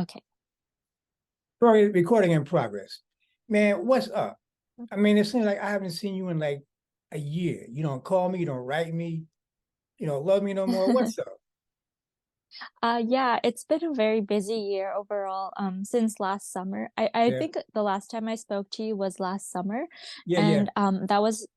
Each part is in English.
Okay. Sorry, recording in progress. Man, what's up? I mean, it seems like I haven't seen you in like a year. You don't call me, you don't write me, you don't love me no more. What's up? Yeah, it's been a very busy year overall, since last summer. I Yeah, think the last time I spoke to you was last summer, yeah, yeah. and that was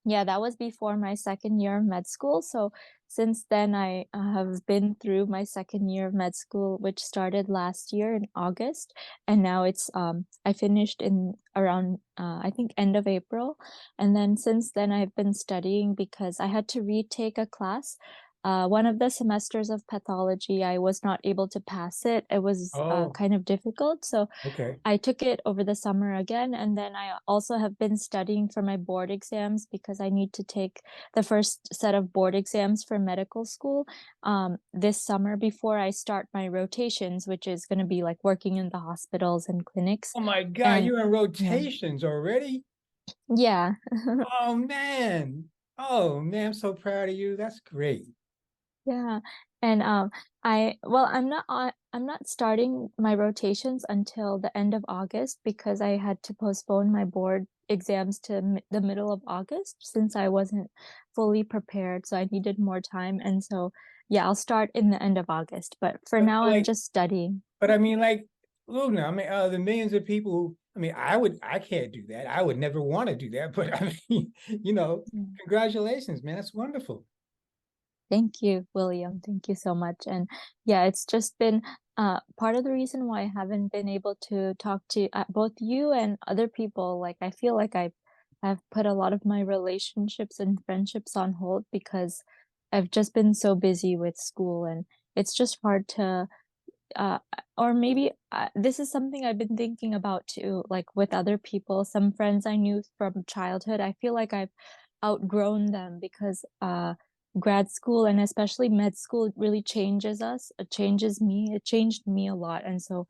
yeah, that was before my second year of med school. So since then, I have been through my second year of med school, which started last year in August, and now it's I finished in around I think end of April, and then since then I've been studying because I had to retake a class. One of the semesters of pathology, I was not able to pass it. It was Oh, kind of difficult, so okay. I took it over the summer again, and then I also have been studying for my board exams because I need to take the first set of board exams for medical school this summer before I start my rotations, which is going to be like working in the hospitals and clinics. Oh my God, And you're in yeah, rotations already? yeah, Oh man. Oh man, I'm so proud of you. That's great. yeah. And I'm not starting my rotations until the end of August because I had to postpone my board exams to the middle of August since I wasn't fully prepared, so I needed more time. And so yeah, I'll start in the end of August, but for But, now but I'm like, just studying. but I mean, like, Lubna, I mean, the millions of people who, I mean, I can't do that. I would never want to do that. But I mean, Mm. congratulations, man. That's wonderful. Thank you, William. Thank you so much. And yeah, it's just been part of the reason why I haven't been able to talk to both you and other people. Like I feel like I've put a lot of my relationships and friendships on hold because I've just been so busy with school, and it's just hard to uh or maybe this is something I've been thinking about too, like with other people, some friends I knew from childhood. I feel like I've outgrown them because grad school and especially med school really changes us. It changes me. It changed me a lot. And so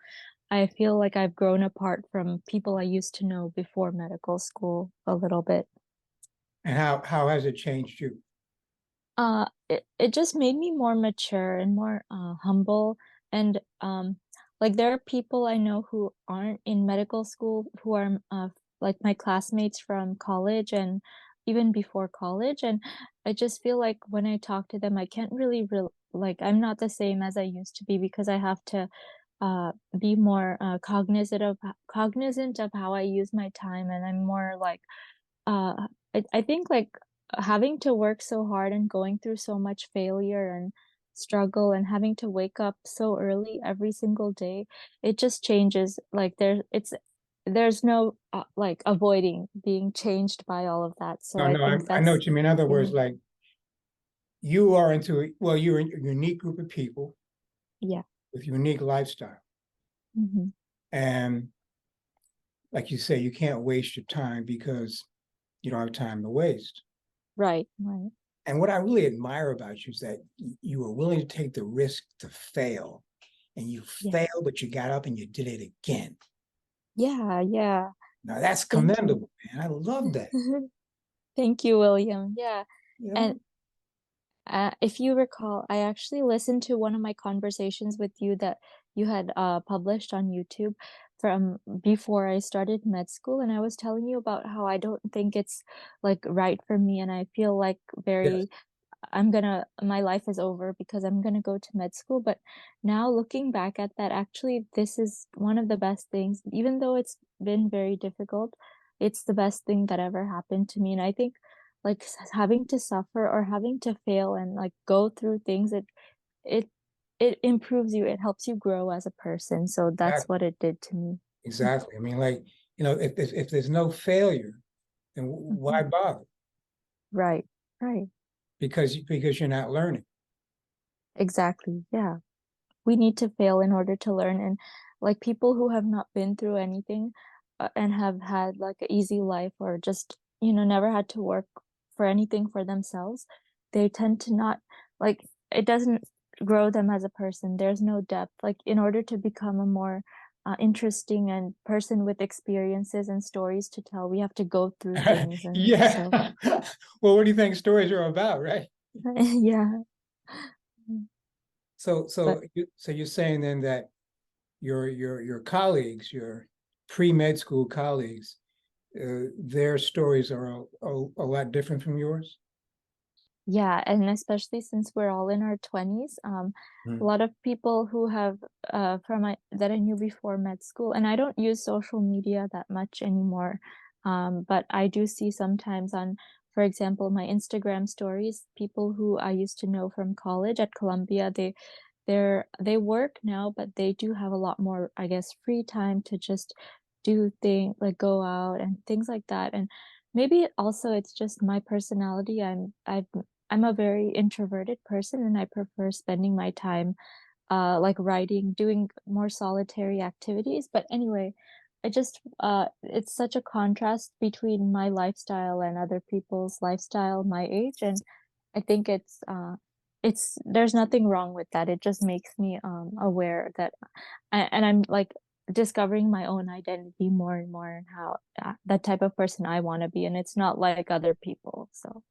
I feel like I've grown apart from people I used to know before medical school a little bit. And how has it changed you? It just made me more mature and more humble. And like there are people I know who aren't in medical school who are like my classmates from college and even before college. And I just feel like when I talk to them, I can't really like I'm not the same as I used to be because I have to be more cognizant of how I use my time, and I'm more like I think like having to work so hard and going through so much failure and struggle and having to wake up so early every single day, it just changes. Like there's no like avoiding being changed by all of that. So No, I no, think I know that's what you mean. In other yeah, words, like you are well, you're a unique group of people yeah. with unique lifestyle. Hmm. And like you say, you can't waste your time because you don't have time to waste. Right, right. And what I really admire about you is that you were willing to take the risk to fail. And you Yeah. failed, but you got up and you did it again. Yeah, yeah. Now that's Thank you. commendable, man. I love that. Thank you, William. Yeah. You And know? if you recall, I actually listened to one of my conversations with you that you had published on YouTube from before I started med school, and I was telling you about how I don't think it's like right for me, and I feel like Yes. my life is over because I'm gonna go to med school. But now looking back at that, actually, this is one of the best things, even though it's been very difficult, it's the best thing that ever happened to me. And I think like having to suffer or having to fail and like go through things, it it improves you. It helps you grow as a person. So that's Exactly. what it did to me. Exactly. I mean, like, if there's no failure, then why Mhm. bother? Right, right. Because you're not learning. Exactly. Yeah. We need to fail in order to learn. And like people who have not been through anything and have had like an easy life or just, never had to work for anything for themselves, they tend to not like it doesn't grow them as a person. There's no depth. Like in order to become a more interesting and person with experiences and stories to tell, we have to go through things. And Yeah. so, Well, what do you think stories are about, right? yeah. So, But so you're saying then that your colleagues, your pre-med school colleagues, their stories are a lot different from yours. Yeah, and especially since we're all in our 20s, a Mm. lot of people who have from my that I knew before med school, and I don't use social media that much anymore. But I do see sometimes on, for example, my Instagram stories, people who I used to know from college at Columbia, they work now, but they do have a lot more, I guess, free time to just do things like go out and things like that. And maybe also it's just my personality. I'm a very introverted person and I prefer spending my time like writing, doing more solitary activities. But anyway, it's such a contrast between my lifestyle and other people's lifestyle my age. And I think it's there's nothing wrong with that. It just makes me aware that and I'm like discovering my own identity more and more and how that type of person I want to be. And it's not like other people. So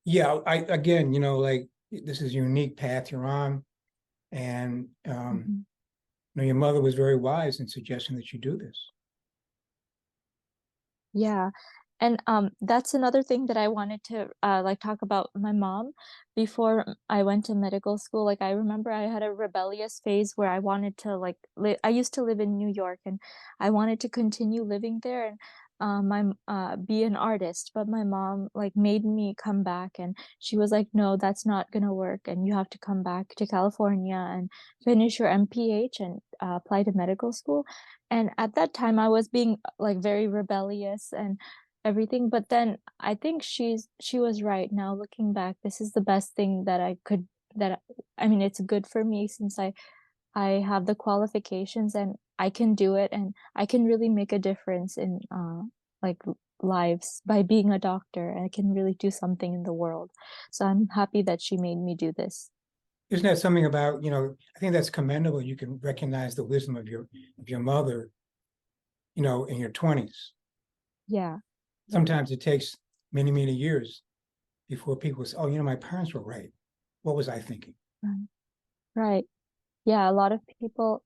Yeah, I again, like this is a unique path you're on, and mhm. your mother was very wise in suggesting that you do this. Yeah. And that's another thing that I wanted to like talk about my mom before I went to medical school. Like I remember I had a rebellious phase where I wanted to like I used to live in New York and I wanted to continue living there and be an artist, but my mom like made me come back and she was like, "No, that's not gonna work and you have to come back to California and finish your MPH and apply to medical school." And at that time I was being like very rebellious and everything. But then I think she was right. Now looking back, this is the best thing that I could that I mean it's good for me since I have the qualifications and I can do it and I can really make a difference in like lives by being a doctor and I can really do something in the world. So I'm happy that she made me do this. Isn't that something about, I think that's commendable. You can recognize the wisdom of your mother, in your 20s. Yeah, yeah. Sometimes it takes many, many years before people say, oh, my parents were right. What was I thinking? Right. Right. Yeah, a lot of people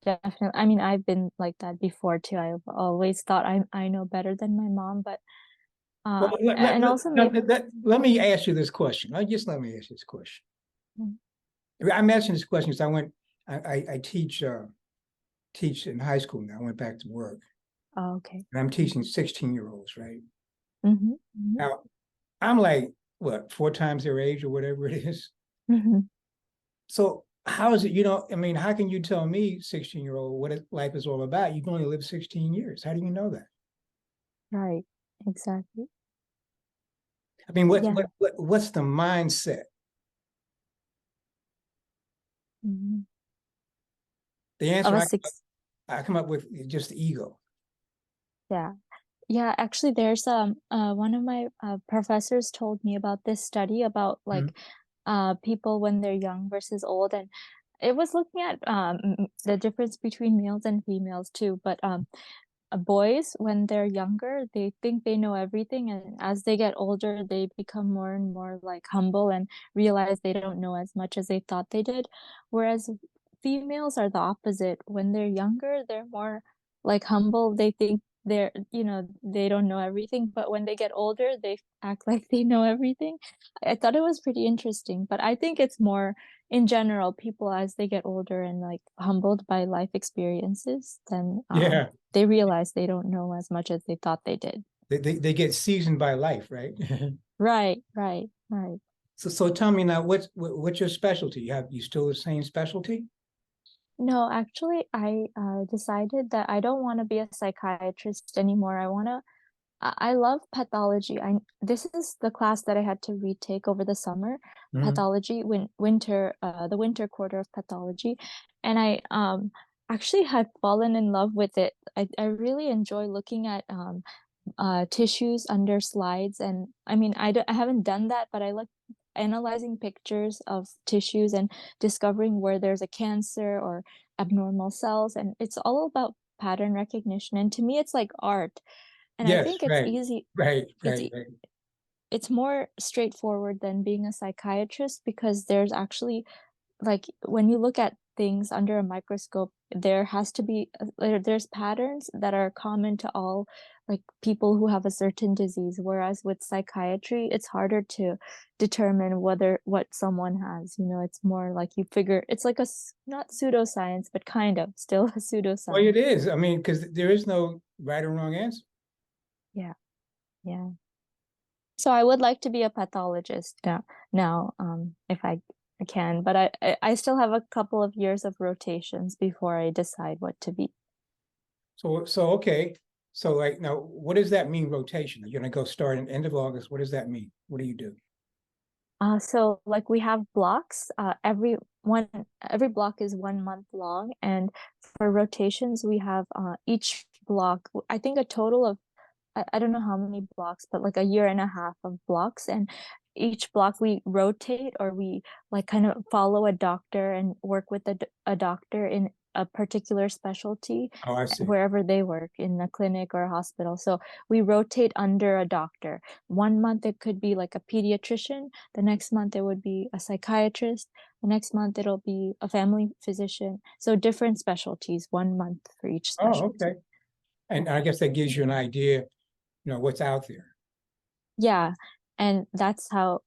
definitely. I mean, I've been like that before too. I've always thought I know better than my mom, but Well, and also maybe let me ask you this question. Just let me ask you this question. I mentioned this question because I teach in high school now. I went back to work oh, okay. and I'm teaching 16-year-olds, right? Hmm. Hmm. Now, I'm like, what, four times their age or whatever it is. Hmm. So how is it, I mean, how can you tell me, 16-year-old, what life is all about? You've only lived 16 years. How do you know that? Right. Exactly. I mean, Yeah. what's the mindset? Hmm. The Of answer a six. I come up with is just ego. Yeah. Yeah, actually there's one of my professors told me about this study about Mhm. like people when they're young versus old and it was looking at the difference between males and females too, but boys when they're younger they think they know everything and as they get older they become more and more like humble and realize they don't know as much as they thought they did, whereas females are the opposite. When they're younger they're more like humble, they think they're they don't know everything, but when they get older they act like they know everything. I thought it was pretty interesting, but I think it's more in general people as they get older and like humbled by life experiences then Yeah. they realize they don't know as much as they thought they did. They get seasoned by life, right? Right, right, right. So tell me now, what's your specialty? You still the same specialty? No, actually, I decided that I don't want to be a psychiatrist anymore. I love pathology. I This is the class that I had to retake over the summer, Mhm. pathology, the winter quarter of pathology, and I actually had fallen in love with it. I really enjoy looking at tissues under slides. And I mean, I haven't done that, but I like analyzing pictures of tissues and discovering where there's a cancer or abnormal cells. And it's all about pattern recognition. And to me, it's like art. And I Yes, think it's right, easy. right, It's right, e- right. it's more straightforward than being a psychiatrist because there's actually like when you look at things under a microscope, there has to be there's patterns that are common to all like people who have a certain disease, whereas with psychiatry, it's harder to determine whether what someone has. You know, it's more like you figure it's like not pseudoscience, but kind of still a Well, pseudoscience. it is. I mean, because there is no right or wrong answer. Yeah, yeah. So I would like to be a pathologist now, if I can, but I still have a couple of years of rotations before I decide what to be. So okay. So like now, what does that mean? Rotation? You're gonna go start in end of August. What does that mean? What do you do? So like we have blocks. Every block is 1 month long, and for rotations we have each block. I think a total of I don't know how many blocks, but like a year and a half of blocks. And each block we rotate or we like kind of follow a doctor and work with a doctor in a particular specialty Oh, I see. wherever they work in a clinic or a hospital. So we rotate under a doctor. 1 month it could be like a pediatrician. The next month it would be a psychiatrist. The next month it'll be a family physician. So different specialties, 1 month for each Oh, specialty. okay. And I guess that gives you an idea, what's out there. Yeah, and that's how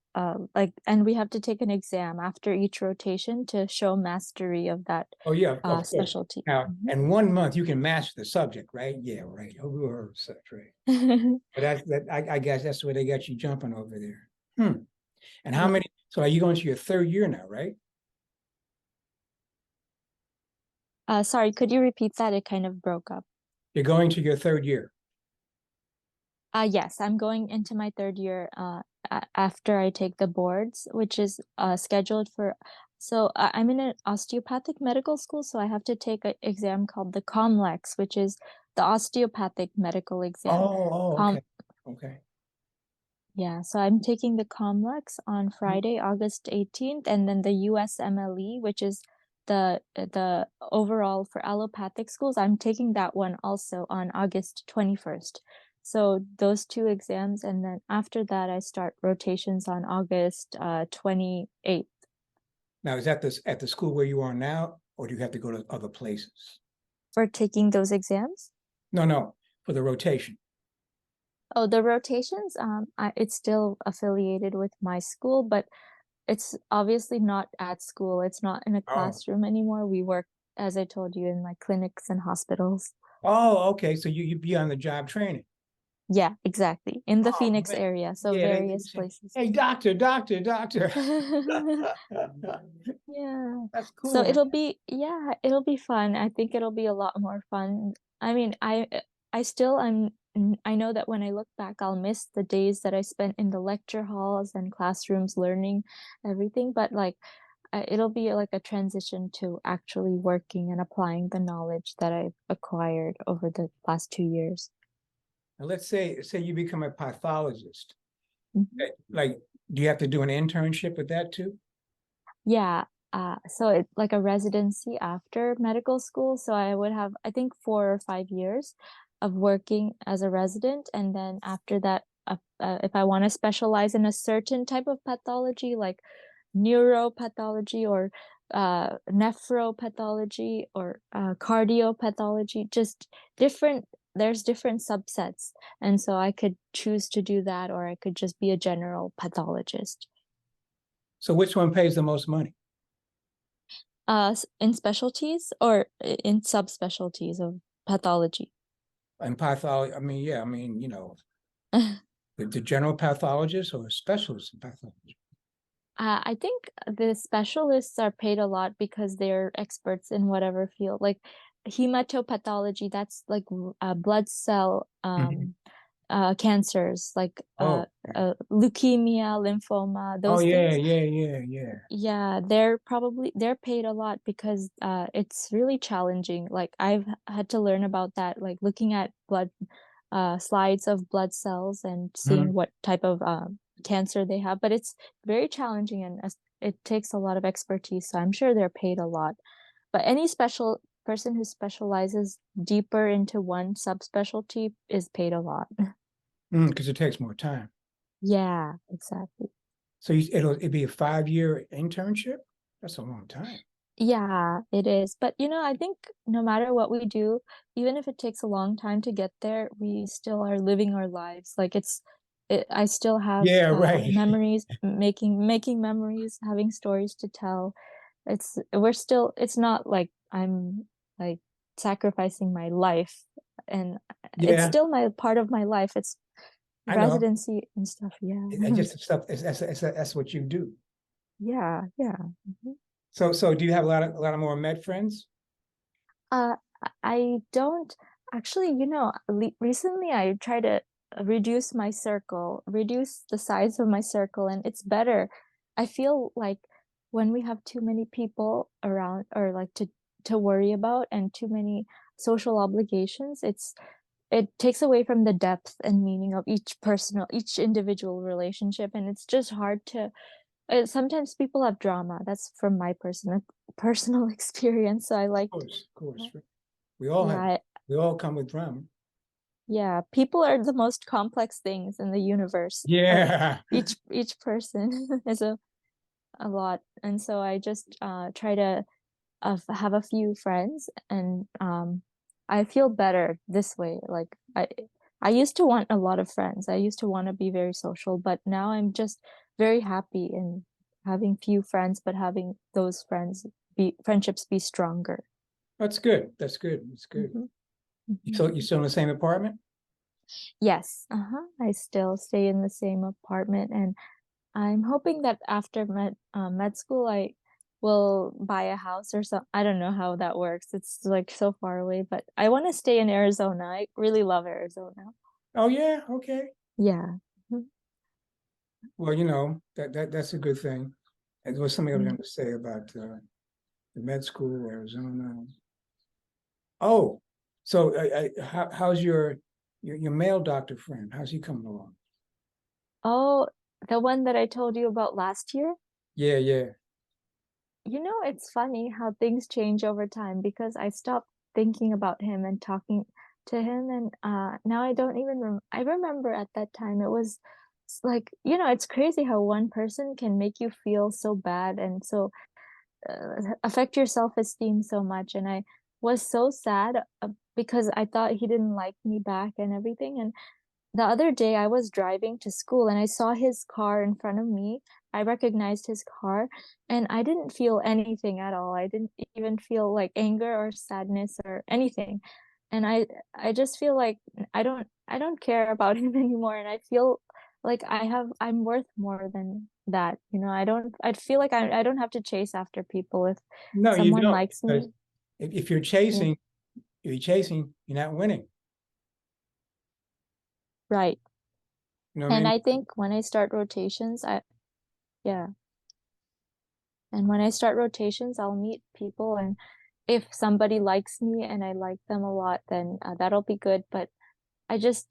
like and we have to take an exam after each rotation to show mastery of that Oh, yeah, of course. specialty. Now, in 1 month, you can master the subject, right? Yeah, right. Oh, such right. Mhm. But I guess that's where they got you jumping over there. Hmm. And how Yeah. many? So are you going to your third year now, right? Sorry, could you repeat that? It kind of broke up. You're going to your third year. Yes, I'm going into my third year after I take the boards, which is scheduled for. So I'm in an osteopathic medical school, so I have to take an exam called the COMLEX, which is the osteopathic medical exam. Okay. Com Okay. Yeah, so I'm taking the COMLEX on Friday, August 18th, and then the USMLE, which is the overall for allopathic schools. I'm taking that one also on August 21st. So those two exams, and then after that, I start rotations on August 28th Now, is that this at the school where you are now, or do you have to go to other places? for taking those exams. No, no, for the rotation. Oh, the rotations, it's still affiliated with my school, but it's obviously not at school. It's not in a Oh, classroom anymore. We work, as I told you, in like clinics and hospitals. oh, okay. So you be on the job training. Yeah, exactly. In the Oh Phoenix man, area, so yeah. They various say, places. hey, doctor, doctor, doctor. Yeah. That's So cool, man. it'll be fun. I think it'll be a lot more fun. I mean, I still I know that when I look back, I'll miss the days that I spent in the lecture halls and classrooms learning everything, but like it'll be like a transition to actually working and applying the knowledge that I've acquired over the last 2 years. Now, let's say you become a pathologist. Mhm. Like, do you have to do an internship with that too? Yeah, so it's like a residency after medical school. So I would have, I think, 4 or 5 years of working as a resident. And then after that, if I want to specialize in a certain type of pathology, like neuropathology or nephropathology or cardiopathology, just different, there's different subsets. And so I could choose to do that, or I could just be a general pathologist. So which one pays the most money? In specialties or in subspecialties of pathology. In pathology, I mean, yeah, I mean, the general pathologist or a specialist in pathology. I think the specialists are paid a lot because they're experts in whatever field. Like hematopathology, that's like blood cell Mhm. cancers, like Oh, okay. leukemia, lymphoma, Oh, those yeah, things. yeah, yeah, yeah. Yeah, they're paid a lot because it's really challenging. Like I've had to learn about that, like looking at blood slides of blood cells and seeing Mhm. what type of cancer they have. But it's very challenging and it takes a lot of expertise. So I'm sure they're paid a lot. But any special person who specializes deeper into one subspecialty is paid a lot. Because it takes more time. Yeah, exactly. So it'd be a 5-year internship. That's a long time. Yeah, it is. But I think no matter what we do, even if it takes a long time to get there, we still are living our lives. Like I still have Yeah, right. memories, making memories, having stories to tell. It's not like I'm like sacrificing my life, and it's Yeah, still my part of my life. It's I know. residency and stuff. Yeah. I just stuff. That's what you do. Yeah, yeah. Mhm. So do you have a lot of more med friends? Uh, I don't actually, recently I try to reduce the size of my circle, and it's better. I feel like when we have too many people around or like to worry about and too many social obligations, it takes away from the depth and meaning of each individual relationship, and it's just hard to sometimes people have drama. That's from my personal experience. So I like Of course. We all have. yeah, We all come with drama. yeah. People are the most complex things in the universe. Yeah. Each person is a lot, and so I just try to have a few friends, and I feel better this way. Like I used to want a lot of friends. I used to want to be very social, but now I'm just very happy in having few friends, but having those friendships be stronger. That's good. That's good. That's good. Hmm. Hmm. So you still in the same apartment? Yes, uh-huh. I still stay in the same apartment, and I'm hoping that after med school, I will buy a house or so. I don't know how that works. It's like so far away, but I want to stay in Arizona. I really love Arizona. Oh yeah, okay. Yeah. Mhm. Well, that's a good thing. It was something I was Yeah. going to say about the med school, Arizona. Oh, so how's your male doctor friend? How's he coming along? Oh, the one that I told you about last year? Yeah, yeah. It's funny how things change over time because I stopped thinking about him and talking to him, and now I don't even I remember at that time it was like, it's crazy how one person can make you feel so bad and so affect your self-esteem so much. And I was so sad because I thought he didn't like me back and everything. And the other day I was driving to school and I saw his car in front of me. I recognized his car and I didn't feel anything at all. I didn't even feel like anger or sadness or anything. And I just feel like I don't care about him anymore, and I feel like I'm worth more than that. I feel like I don't have to chase after people if No, you someone don't, likes because me. if you're Yeah, chasing, you're not winning. right. You know what I And mean? I think when I start rotations, I yeah. And when I start rotations, I'll meet people, and if somebody likes me and I like them a lot, then that'll be good. But I just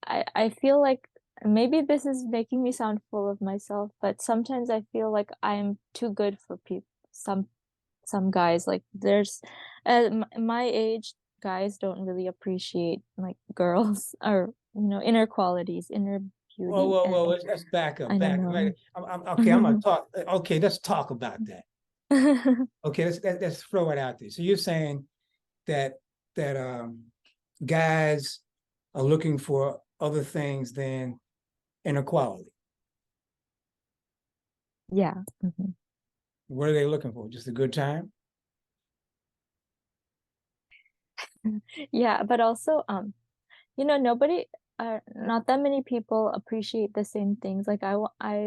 I feel like maybe this is making me sound full of myself, but sometimes I feel like I'm too good for people. Some guys like there's my age guys don't really appreciate like girls or inner qualities, inner Whoa, beauty, whoa, whoa. and Let's back up, I don't back up. Right. know. Okay. I'm gonna talk. Okay, let's talk about that. Okay, let's throw it out there. So you're saying that that guys are looking for other things than inequality. Yeah. Mhm. What are they looking for? Just a good time? Yeah, but also nobody not that many people appreciate the same things. Like I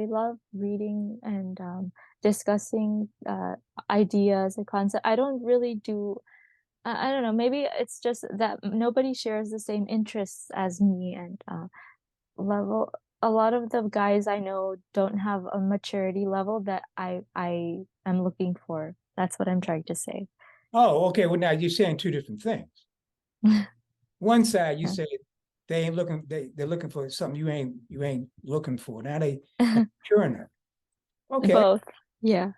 love reading and discussing ideas and concept. I don't really do I don't know, maybe it's just that nobody shares the same interests as me, and level a lot of the guys I know don't have a maturity level that I am looking for. That's what I'm trying to say. Oh, okay. Well, now you're saying two different things. One side you say they ain't looking, they're looking for something you ain't looking for. Now they mature enough. Okay. Both. Yeah.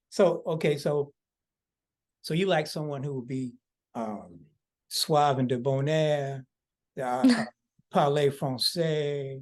Okay. So you like someone who will be um suave and debonair, uh, uh, parler français,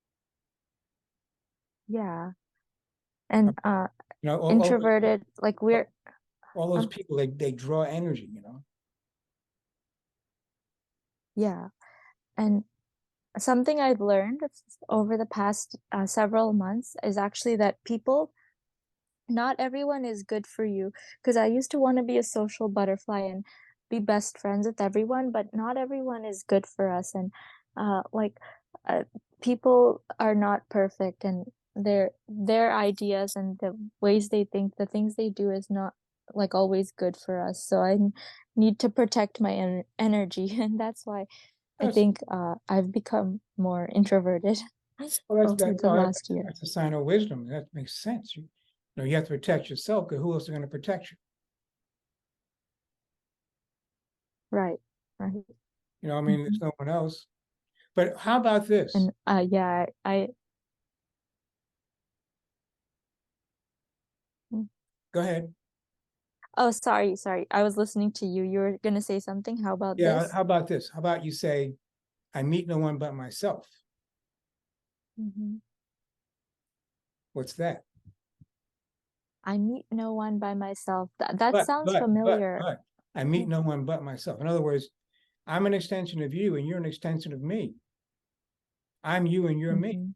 Yeah, You know, and, introverted, like, we're all those uh, people, they draw energy, you know. yeah, and something I've learned over the past, several months is actually that people not everyone is good for you. Because I used to wanna be a social butterfly and be best friends with everyone, but not everyone is good for us, and, like, uh, people are not perfect, and their ideas and the ways they think, the things they do is not, like, always good for us, so need to protect my energy, and that's why I That's think, I've become more introverted well, that's over that the no, last year. that's a sign of wisdom. That makes sense. You know, you have to protect yourself because who else is going to protect you? Right, right. You know, I mean, there's Mhm. no one else. But how about this? And, yeah, I mm. Go ahead. Oh, sorry, sorry. I was listening to you. You were gonna say something? How about Yeah, this? how about this? How about you say, I meet no one but myself? Mhm. What's that? I meet no one by myself. That sounds familiar. But I meet Yeah. no one but myself. In other words, I'm an extension of you and you're an extension of me. I'm you and you're me. Mhm,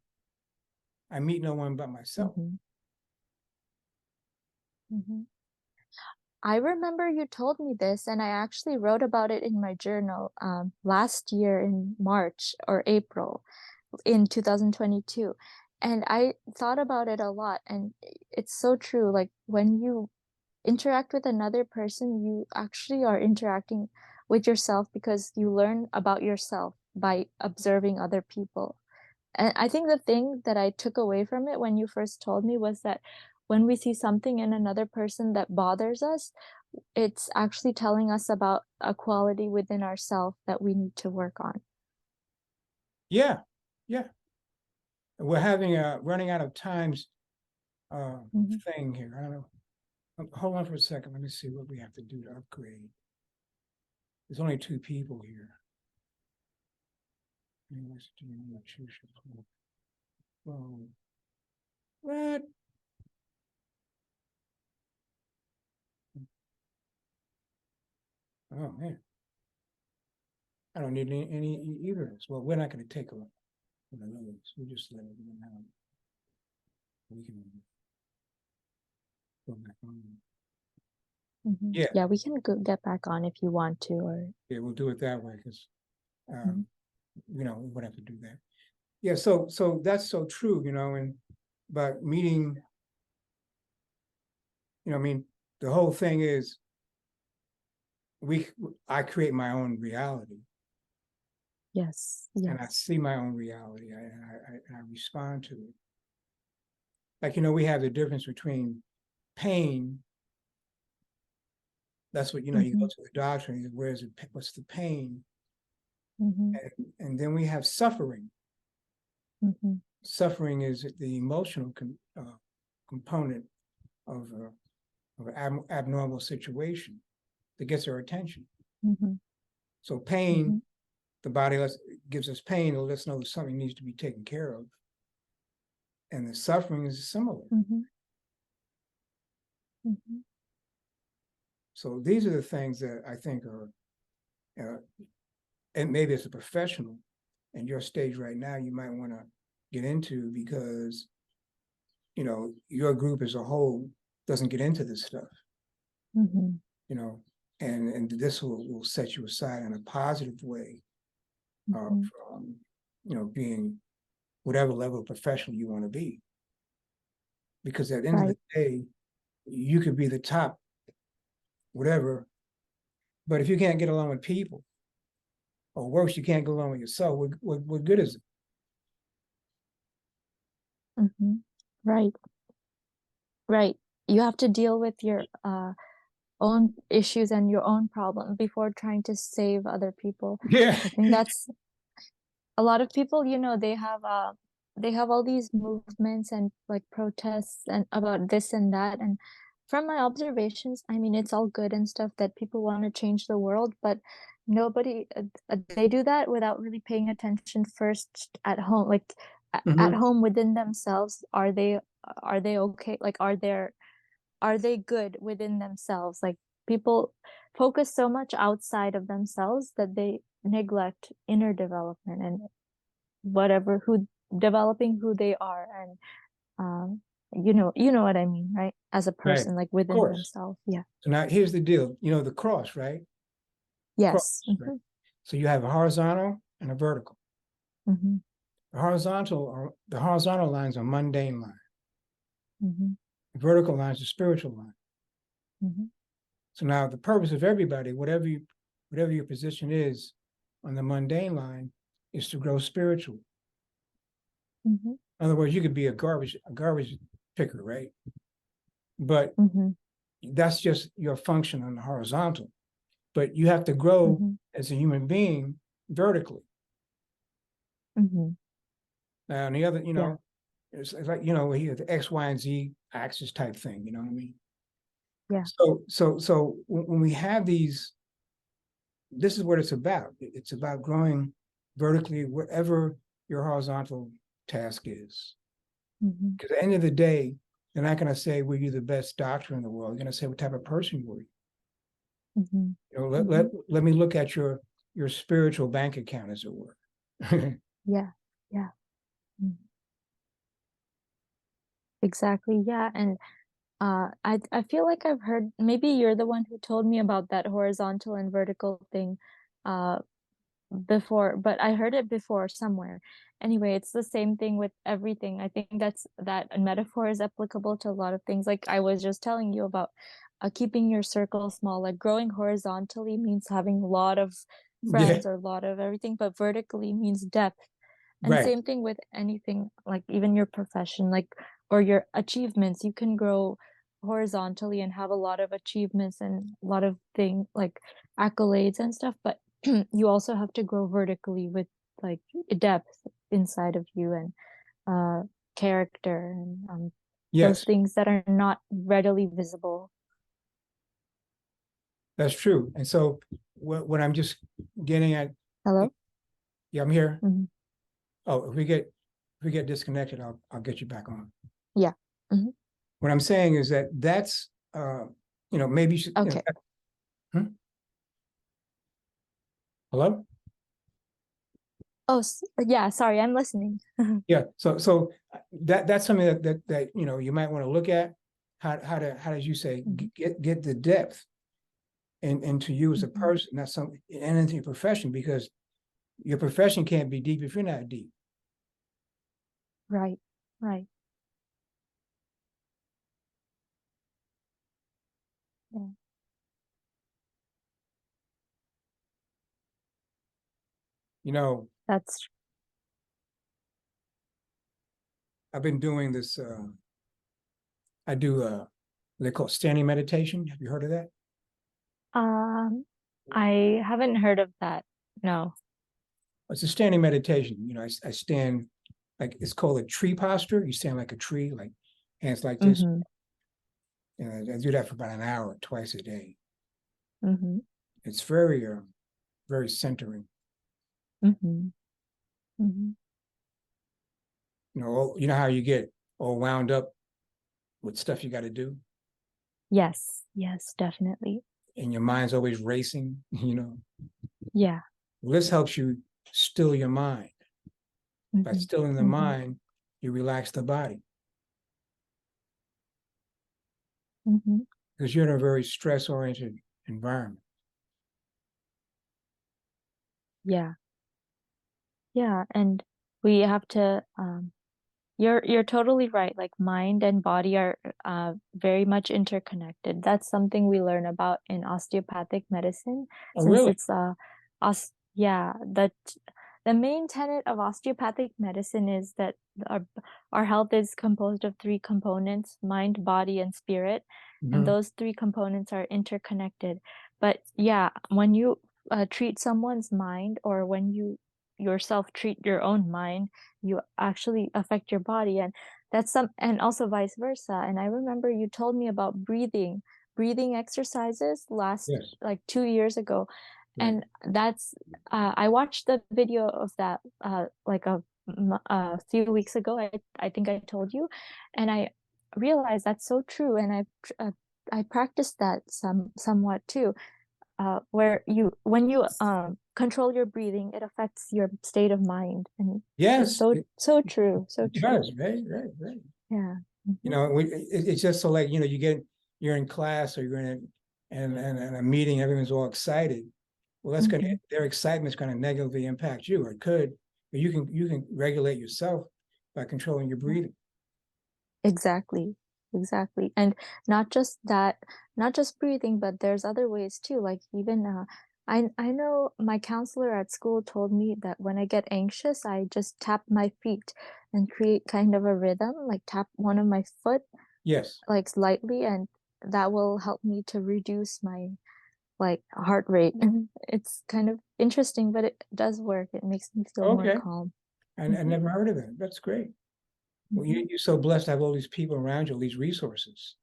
I meet no one but myself. mhm, mhm. I remember you told me this, and I actually wrote about it in my journal, last year in March or April in 2022, and I thought about it a lot, and it's so true, like, when you interact with another person, you actually are interacting with yourself because you learn about yourself by observing other people. And I think the thing that I took away from it when you first told me was that when we see something in another person that bothers us, it's actually telling us about a quality within ourselves that we need to work on. Yeah, yeah. We're having a running out of times uh, Mhm, thing here. I don't know. Hold on for a second. Let me see what we have to do to upgrade. There's only two people here. Well, what? Oh man, I don't need any either of us. Well, we're not going to take one of those. We'll just let it out. We can go back on. mhm. Yeah, Yeah, we can get back on if you want to, or yeah, we'll do it that way because mhm, we would have to do that. Yeah, so that's so true, and but meeting, I mean, the whole thing is we I create my own reality yes, and I yes. see my own reality. I respond to it. Like, we have the difference between pain. That's what, you go Mhm, to the doctor and what's the pain? mhm, And then we have suffering. mhm, Suffering is the emotional component of, an abnormal situation that gets our attention. mhm, So pain, mhm, the body gives us pain to let us know that something needs to be taken care of. And the suffering is similar. mhm, mhm. So these are the things that I think are, uh, and maybe as a professional in your stage right now, you might want to get into because, your group as a whole doesn't get into this stuff, Mhm. you know, and this will set you aside in a positive way Mhm. from, being whatever level of professional you want to be. Because at the end of the Right. day, you could be the top, whatever, but if you can't get along with people, or worse, you can't get along with yourself, what good is it? Mhm. Right. Right. You have to deal with your, own issues and your own problem before trying to save other people. Yeah. I think that's a lot of people, they have all these movements and like protests and about this and that. And from my observations, I mean, it's all good and stuff that people want to change the world, but they do that without really paying attention first at home. Like at Hmm. home within themselves, are they okay? Like, are they good within themselves? Like, people focus so much outside of themselves that they neglect inner development and whatever who developing who they are, and um you know what I mean, right? As a Right. person, like Of within course. themselves. Yeah. So now here's the deal. You know, the cross, right? Cross, Yes. right? Hmm. So you have a horizontal and a vertical. Hmm. The horizontal lines are mundane line. Hmm. The vertical lines are spiritual line. Hmm. So now the purpose of everybody, whatever your position is on the mundane line, is to grow spiritually. Hmm. In other words, you could be a garbage picker, right? But Hmm. that's just your function on the horizontal. But you have to grow Hmm. as a human being vertically. Hmm. Now, on the other, Yeah. it's like, he the X, Y, and Z axis type thing, you know what I mean? Yeah. So when we have these, this is what it's about. It's about growing vertically wherever your horizontal task is. Hmm. Because at the end of the day, they're not going to say, were you the best doctor in the world? They're going to say, what type of person were you? Hmm. Let, Hmm. let me look at your spiritual bank account, as it were. Yeah. Yeah. Mhm. Exactly. Yeah. And I feel like I've heard, maybe you're the one who told me about that horizontal and vertical thing uh before, but I heard it before somewhere. Anyway, it's the same thing with everything. I think that metaphor is applicable to a lot of things. Like I was just telling you about keeping your circle small. Like growing horizontally means having a lot of Yeah, friends or a lot of everything, but vertically means depth. And right. same thing with anything, like even your profession, like or your achievements. You can grow horizontally and have a lot of achievements and a lot of thing like accolades and stuff, but you also have to grow vertically with like depth inside of you and uh character and those Yes, things that are not readily visible. that's true. And so what I'm just getting at, Hello. yeah, I'm here. Hmm. Oh, if we get disconnected, I'll get you back on. Yeah. Hmm. What I'm saying is that that's maybe you should, Okay. hmm? Hello? Oh, yeah, sorry, I'm listening. Yeah. So that's something that you might want to look at. How did you say, Hmm. get the depth into you as a Hmm. person, not something, and into your profession, because your profession can't be deep if you're not deep. Right. Right. Yeah. You know, That's I've been doing this. I do they call it standing meditation. Have you heard of that? um I haven't heard of that. No. It's a standing meditation. I stand like, it's called a tree posture. You stand like a tree, like hands like this. Hmm. And I do that for about an hour twice a day. Hmm. It's very centering. Hmm. Hmm. You know how you get all wound up with stuff you got to do, Yes. Yes, definitely. and your mind's always racing. Yeah. Well, this helps you still your mind. By Hmm. stilling the Hmm. mind, you relax the body, Hmm. because you're in a very stress oriented environment. Yeah. Yeah, and we have to you're totally right. Like mind and body are very much interconnected. That's something we learn about in osteopathic medicine, Oh, since really? it's os yeah, that the main tenet of osteopathic medicine is that our health is composed of three components: mind, body, and spirit, and Mm-hmm. those three components are interconnected. But yeah, when you treat someone's mind, or when you yourself treat your own mind, you actually affect your body, and that's some, and also vice versa. And I remember you told me about breathing exercises last Yes. like 2 years ago, Right. and that's I watched the video of that like a few weeks ago. I think I told you, and I realized that's so true. And I practiced that somewhat too. Where you when you control your breathing, it affects your state of mind, and it's Yes, so true, so it true. does. Right, right, right. Yeah. You Hmm. know, it's just so like, you're in class or you're in a meeting, everyone's all excited. Well, Hmm. their excitement's going to negatively impact you, or it could, but you can regulate yourself by controlling your Yeah. breathing. Exactly. Exactly. And not just that, not just breathing, but there's other ways too. Like even I know my counselor at school told me that when I get anxious, I just tap my feet and create kind of a rhythm, like tap one of my foot Yes. like slightly, and that will help me to reduce my like heart rate. It's kind of interesting, but it does work. It makes me feel more Okay. calm. I Hmm. never heard of that. That's great. Well, Hmm. you're so blessed to have all these people around you, all these resources.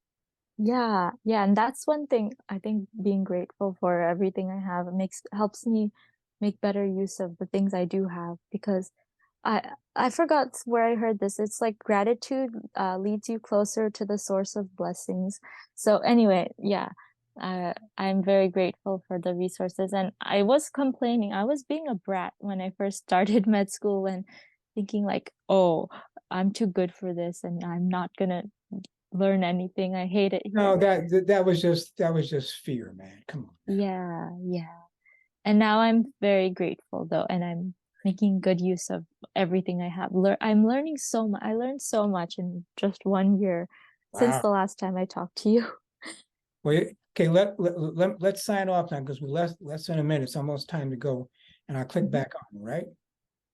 Yeah, yeah, and that's one thing I think being grateful for everything I have helps me make better use of the things I do have because I forgot where I heard this. It's like gratitude leads you closer to the source of blessings. So anyway, yeah, I'm very grateful for the resources. And I was complaining, I was being a brat when I first started med school and thinking like, oh, I'm too good for this and I'm not gonna learn anything. I hate it here. No, that was just fear, man. Come on. Yeah, yeah. And now I'm very grateful though, and I'm making good use of everything I have. I'm learning so much. I learned so much in just 1 year since Wow. the last time I talked to you. Well, okay, let's sign off now because we less than a minute. It's almost time to go. And I'll click Mhm. back on, right?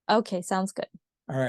Okay, sounds good. All right.